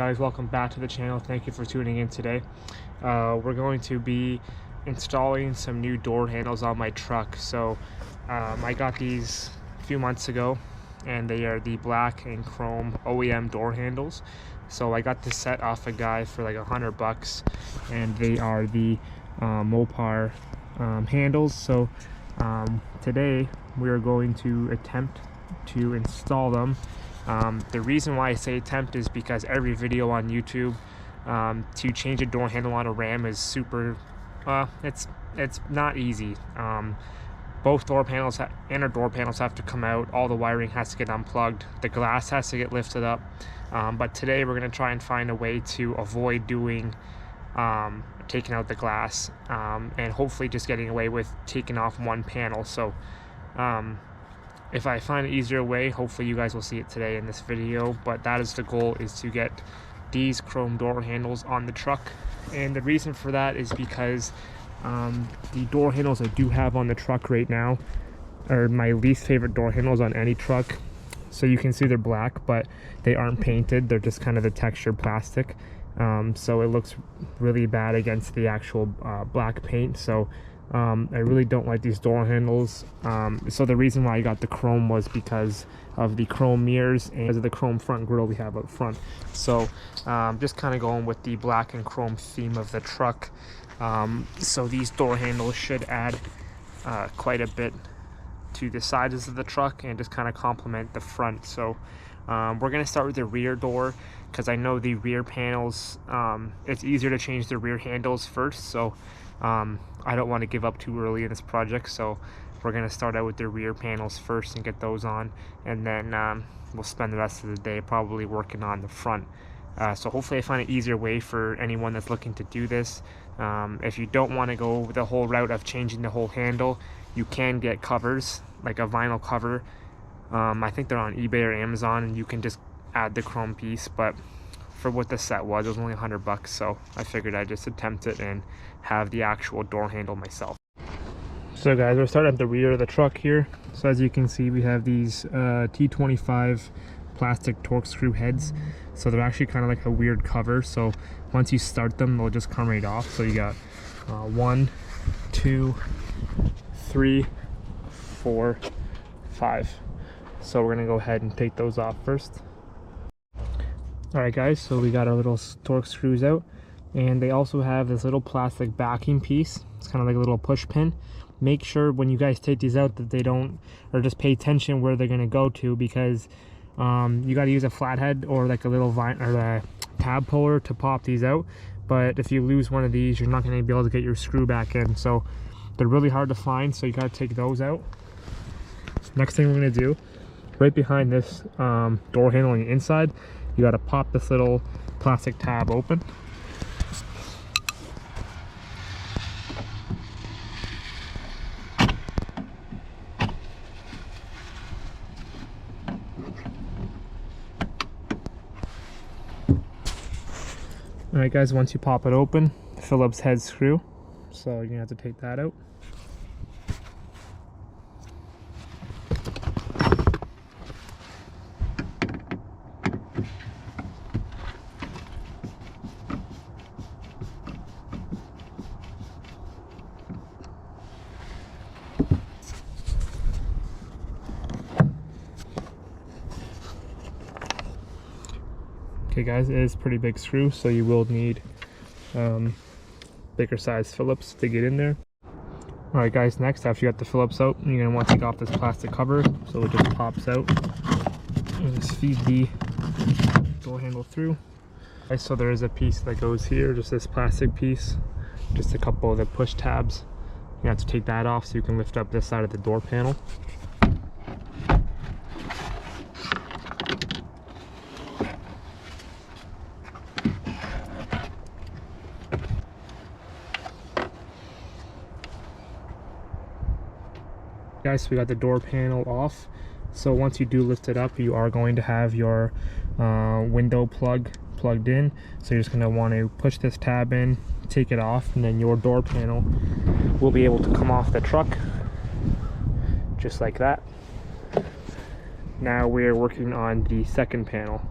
guys, welcome back to the channel. Thank you for tuning in today. We're going to be installing some new door handles on my truck. So I got these a few months ago, and they are the black and chrome OEM door handles. So I got this set off a guy for like $100, and they are the Mopar handles. So today we are going to attempt to install them. The reason why I say attempt is because every video on YouTube to change a door handle on a Ram is super it's not easy. Both door panels and our door panels have to come out. All the wiring has to get unplugged. The glass has to get lifted up. But today we're going to try and find a way to avoid doing taking out the glass, and hopefully just getting away with taking off one panel. So if I find an easier way, hopefully you guys will see it today in this video, but that is the goal, is to get these chrome door handles on the truck. And the reason for that is because the door handles I do have on the truck right now are my least favorite door handles on any truck. So you can see they're black, but they aren't painted. They're just kind of the textured plastic. So it looks really bad against the actual black paint. So I really don't like these door handles. So the reason why I got the chrome was because of the chrome mirrors and because of the chrome front grille we have up front. So just kind of going with the black and chrome theme of the truck. So these door handles should add quite a bit to the sides of the truck and just kind of complement the front. So we're going to start with the rear door, because I know the rear panels, it's easier to change the rear handles first. So I don't want to give up too early in this project, so we're going to start out with the rear panels first and get those on, and then we'll spend the rest of the day probably working on the front. So hopefully I find an easier way for anyone that's looking to do this. If you don't want to go the whole route of changing the whole handle, you can get covers, like a vinyl cover. I think they're on eBay or Amazon, and you can just add the chrome piece. But for what the set was, it was only $100, so I figured I'd just attempt it and have the actual door handle myself. So guys, we're starting at the rear of the truck here. So as you can see, we have these T25 plastic torque screw heads. So they're actually kind of like a weird cover. So once you start them, they'll just come right off. So you got 1, 2, 3, 4, 5. So we're gonna go ahead and take those off first. Alright guys, so we got our little torque screws out, and they also have this little plastic backing piece. It's kind of like a little push pin. Make sure when you guys take these out that they don't, or just pay attention where they're going to go to, because you got to use a flathead or like a little vine or a tab puller to pop these out. But if you lose one of these, you're not going to be able to get your screw back in. So they're really hard to find, so you got to take those out. Next thing we're going to do, right behind this door handle on the inside, you got to pop this little plastic tab open. Alright guys, once you pop it open, Phillips head screw, so you're gonna have to take that out. Okay guys, it is a pretty big screw, so you will need bigger size Phillips to get in there. Alright guys, next, after you got the Phillips out, you're going to want to take off this plastic cover, so it just pops out. And just feed the door handle through. Okay, so there is a piece that goes here, just this plastic piece, just a couple of the push tabs. You have to take that off so you can lift up this side of the door panel. Guys, so we got the door panel off. So once you do lift it up, you are going to have your window plugged in. So you're just going to want to push this tab in, take it off, and then your door panel will be able to come off the truck just like that. Now we're working on the second panel.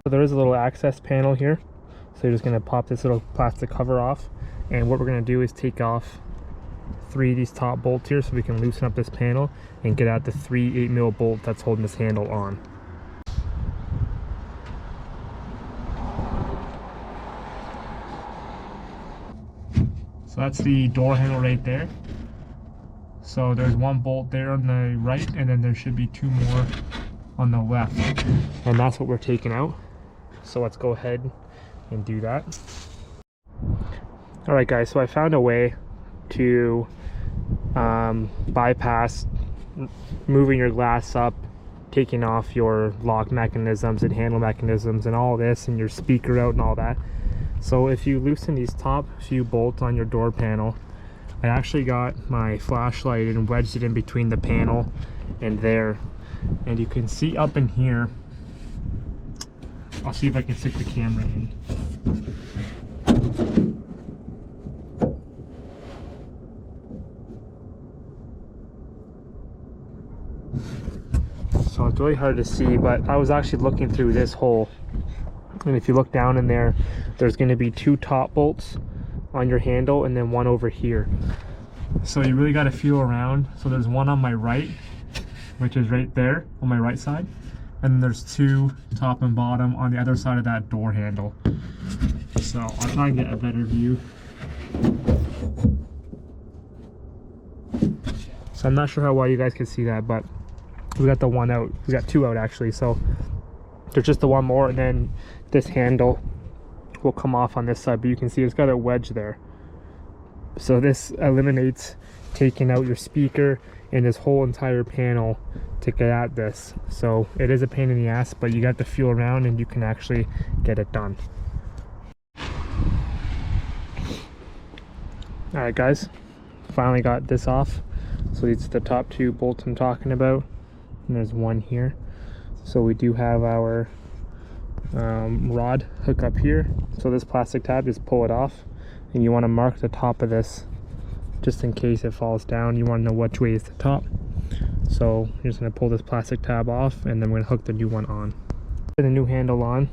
So there is a little access panel here. So you're just going to pop this little plastic cover off. And what we're going to do is take off 3 of these top bolts here so we can loosen up this panel and get out the 3 8mm bolt that's holding this handle on. So that's the door handle right there. So there's 1 bolt there on the right, and then there should be 2 more on the left. And that's what we're taking out. So let's go ahead and do that. Alright guys, so I found a way to bypass moving your glass up, taking off your lock mechanisms and handle mechanisms and all this, and your speaker out and all that. So if you loosen these top few bolts on your door panel, I actually got my flashlight and wedged it in between the panel and there, and you can see up in here. I'll see if I can stick the camera in. So it's really hard to see, but I was actually looking through this hole, and if you look down in there, there's going to be 2 top bolts on your handle and then 1 over here. So you really got to feel around. So there's 1 on my right, which is right there on my right side, and then there's 2 top and bottom on the other side of that door handle. So I'll try and get a better view. So I'm not sure how well you guys can see that, but we got the 1 out. We got 2 out actually. So there's just the 1 more, and then this handle will come off on this side, but you can see it's got a wedge there. So this eliminates taking out your speaker and this whole entire panel to get at this. So it is a pain in the ass, but you got to feel around and you can actually get it done. Alright guys, finally got this off. So these are the top 2 bolts I'm talking about, and there's 1 here. So we do have our rod hook up here. So this plastic tab, just pull it off, and you want to mark the top of this just in case it falls down. You want to know which way is the top. So you're just going to pull this plastic tab off, and then we're going to hook the new one on. Put the new handle on.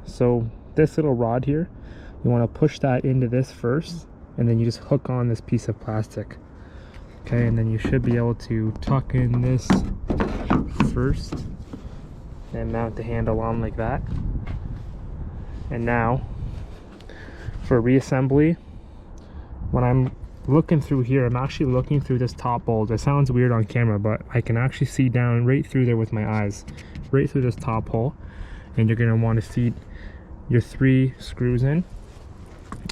So this little rod here, you want to push that into this first, and then you just hook on this piece of plastic. Okay, and then you should be able to tuck in this first and mount the handle on like that. And now for reassembly, when I'm looking through here, I'm actually looking through this top bolt. It sounds weird on camera, but I can actually see down right through there with my eyes, right through this top hole. And you're going to want to feed your 3 screws in,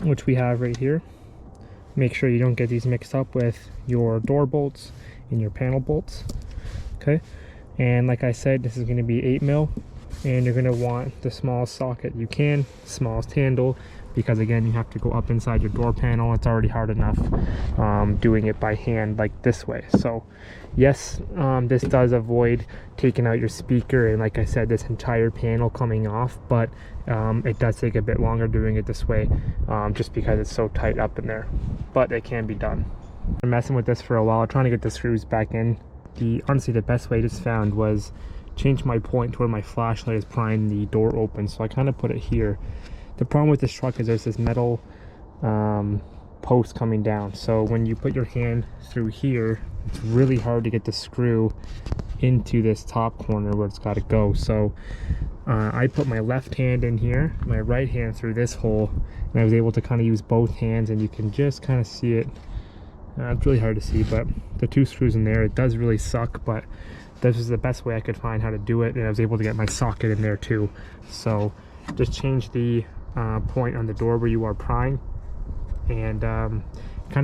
which we have right here. Make sure you don't get these mixed up with your door bolts and your panel bolts. Okay, and like I said, this is going to be 8mm, and you're going to want the smallest socket you can, smallest handle, because again, you have to go up inside your door panel. It's already hard enough doing it by hand like this way. So yes, this does avoid taking out your speaker and, like I said, this entire panel coming off, but it does take a bit longer doing it this way, just because it's so tight up in there, but it can be done. I'm messing with this for a while, trying to get the screws back in. Honestly, the best way I just found was change my point to where my flashlight is prying the door open, so I kind of put it here. The problem with this truck is there's this metal post coming down, so when you put your hand through here, it's really hard to get the screw into this top corner where it's got to go. So I put my left hand in here, my right hand through this hole, and I was able to kind of use both hands, and you can just kind of see it. It's really hard to see, but the 2 screws in there, it does really suck, but this is the best way I could find how to do it, and I was able to get my socket in there too. So just change the point on the door where you are prying, and kind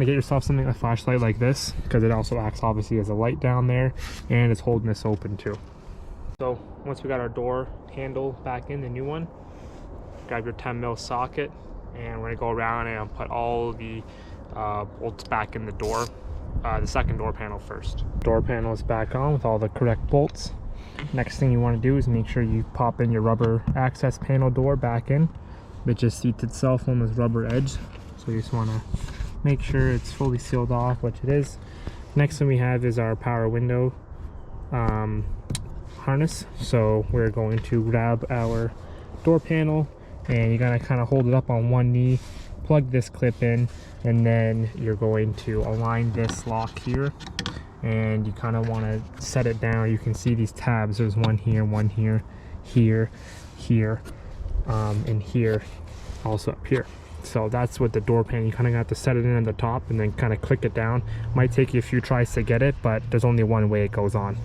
of get yourself something, a flashlight like this, because it also acts obviously as a light down there, and it's holding this open too. So once we got our door handle back in, the new one, grab your 10mm socket, and we're gonna go around and put all the bolts back in the door, the second door panel first. Door panel is back on with all the correct bolts. Next thing you want to do is make sure you pop in your rubber access panel door back in. It just seats itself on this rubber edge, so you just want to make sure it's fully sealed off, which it is. Next thing we have is our power window harness. So we're going to grab our door panel, and you're gonna kind of hold it up on one knee, plug this clip in, and then you're going to align this lock here, and you kind of want to set it down. You can see these tabs. There's one here, here, and here, also up here. So that's what the door panel, you kind of have to set it in at the top and then kind of click it down. Might take you a few tries to get it, but there's only one way it goes on.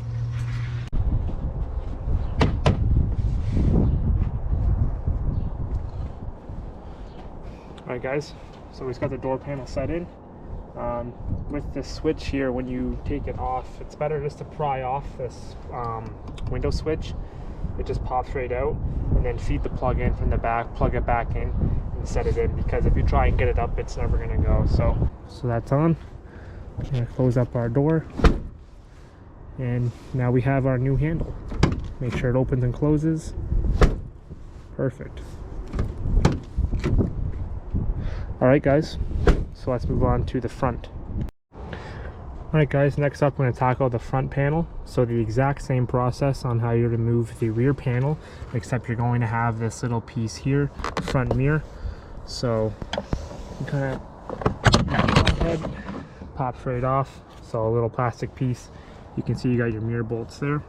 Alright guys, so we've got the door panel set in. With the switch here, when you take it off, it's better just to pry off this window switch. It just pops right out, and then feed the plug in from the back, plug it back in, and set it in, because if you try and get it up, it's never going to go. So that's on. I'm going to close up our door, and now we have our new handle. Make sure it opens and closes. Perfect. Alright guys, so let's move on to the front. Alright guys, next up I'm going to tackle the front panel. So the exact same process on how you remove the rear panel, except you're going to have this little piece here, front mirror. So you kind of head pops right off. So a little plastic piece. You can see you got your mirror bolts there.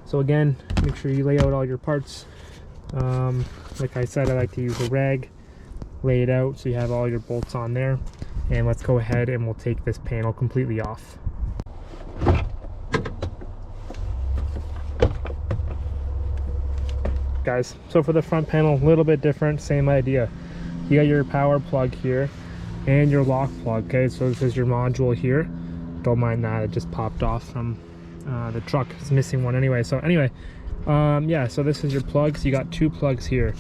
So again, make sure you lay out all your parts. Like I said, I like to use a rag. Lay it out so you have all your bolts on there, and let's go ahead and we'll take this panel completely off. Guys, so for the front panel, a little bit different, same idea. You got your power plug here and your lock plug. Okay, so this is your module here. Don't mind that, it just popped off from the truck. It's missing one anyway. So anyway, yeah, so this is your plugs. You got two plugs here.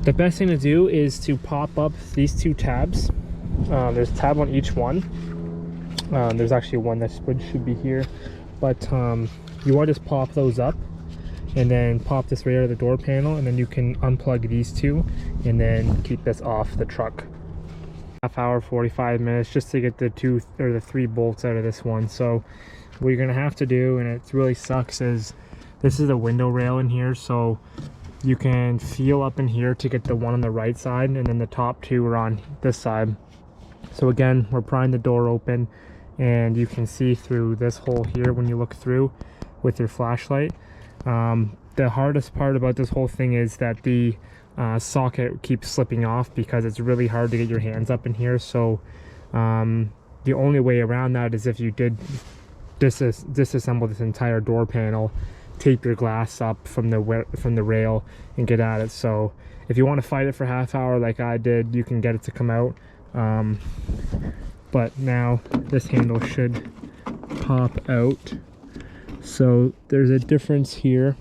The best thing to do is to pop up these two tabs. There's a tab on each one. There's actually one that should be here, but you want to just pop those up and then pop this right out of the door panel, and then you can unplug these two and then keep this off the truck. Half hour, 45 minutes just to get the two or the three bolts out of this one. So what you're gonna have to do, and it really sucks, is this is a window rail in here, so you can feel up in here to get the one on the right side, and then the top two are on this side. So again, we're prying the door open, and you can see through this hole here when you look through with your flashlight. The hardest part about this whole thing is that the socket keeps slipping off because it's really hard to get your hands up in here. So the only way around that is if you did disassemble this entire door panel, tape your glass up from the rail and get at it. So if you want to fight it for half hour like I did, you can get it to come out. But now this handle should pop out. So there's a difference here,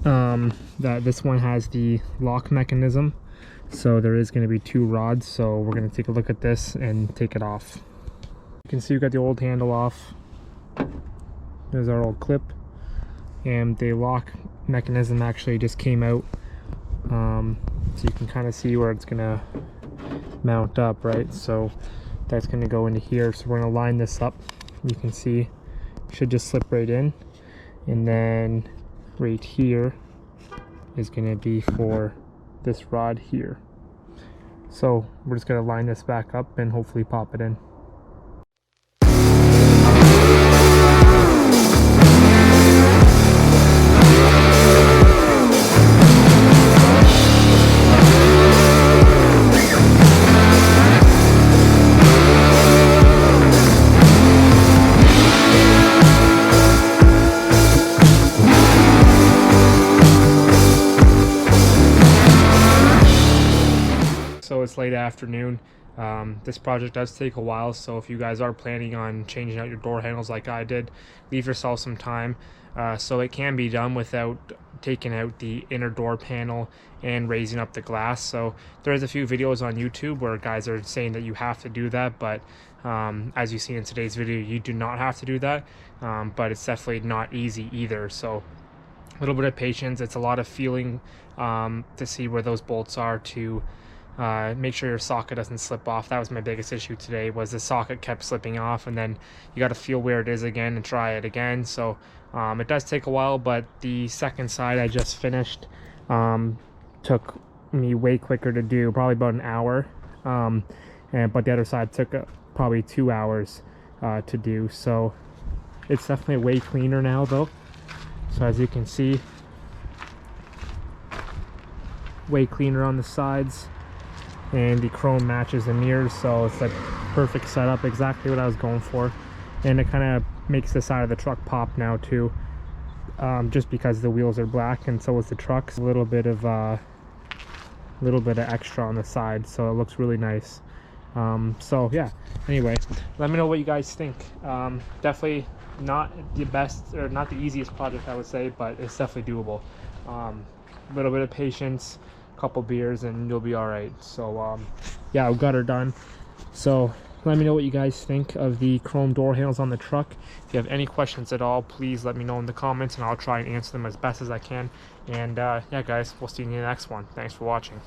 that this one has the lock mechanism, so there is going to be two rods. So we're going to take a look at this and take it off. You can see we've got the old handle off. There's our old clip, and the lock mechanism actually just came out, so you can kind of see where it's gonna mount up, right? So that's gonna go into here. So we're gonna line this up. You can see it should just slip right in, and then right here is gonna be for this rod here. So we're just gonna line this back up and hopefully pop it in. It's late afternoon. This project does take a while, so if you guys are planning on changing out your door handles like I did, leave yourself some time. So it can be done without taking out the inner door panel and raising up the glass. So there's a few videos on YouTube where guys are saying that you have to do that, but as you see in today's video, you do not have to do that. But it's definitely not easy either. So a little bit of patience. It's a lot of feeling to see where those bolts are, to make sure your socket doesn't slip off. That was my biggest issue today, was the socket kept slipping off, and then you got to feel where it is again and try it again. So It does take a while, but the second side I just finished took me way quicker to do, probably about an hour, but the other side took probably 2 hours to do. So it's definitely way cleaner now though. So as you can see, way cleaner on the sides, and the chrome matches the mirrors, so it's like perfect setup, exactly what I was going for. And it kind of makes the side of the truck pop now too, just because the wheels are black and so is the truck. A little bit of extra on the side, so it looks really nice. So yeah, anyway, let me know what you guys think. Definitely not the best or not the easiest project, I would say, but it's definitely doable. A little bit of patience, couple beers, and you'll be all right. So yeah, I've got her done. So let me know what you guys think of the chrome door handles on the truck. If you have any questions at all, please let me know in the comments, and I'll try and answer them as best as I can. And yeah guys, we'll see you in the next one. Thanks for watching.